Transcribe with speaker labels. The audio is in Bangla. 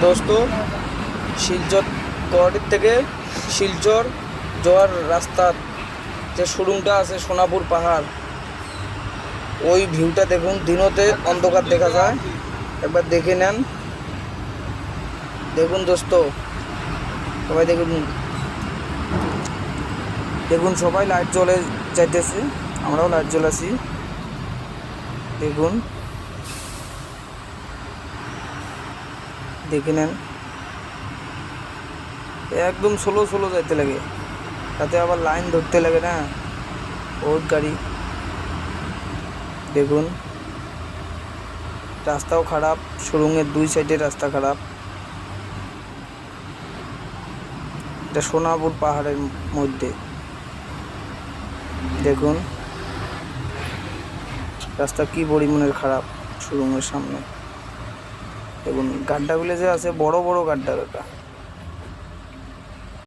Speaker 1: দোস্ত শিলচর গুয়াহাটির থেকে শিলচর যাওয়ার রাস্তার যে শোরুমটা আছে সোনাপুর পাহাড়, ওই ভিউটা দেখুন। দিনতে অন্ধকার দেখা যায়, একবার দেখে নেন। দেখুন দোস্ত, সবাই দেখুন দেখুন সবাই লাইট জ্বলে যাইতেছে, আমরাও লাইট জ্বলাছি। দেখুন, দেখে নেন। একদম স্লো স্লো যাইতে লাগে, তাতে আবার লাইন ধরতে লাগে না, বহুত গাড়ি। দেখুন, রাস্তাও খারাপ, সুড়ঙ্গের দুই সাইডে রাস্তা খারাপ। এটা সোনাপুর পাহাড়ের মধ্যে। দেখুন রাস্তা কি পরিমাণের খারাপ, সুড়ঙ্গের সামনে। দেখুন গাড্ডাগুলো যে আছে, বড় বড় গাড্ডা।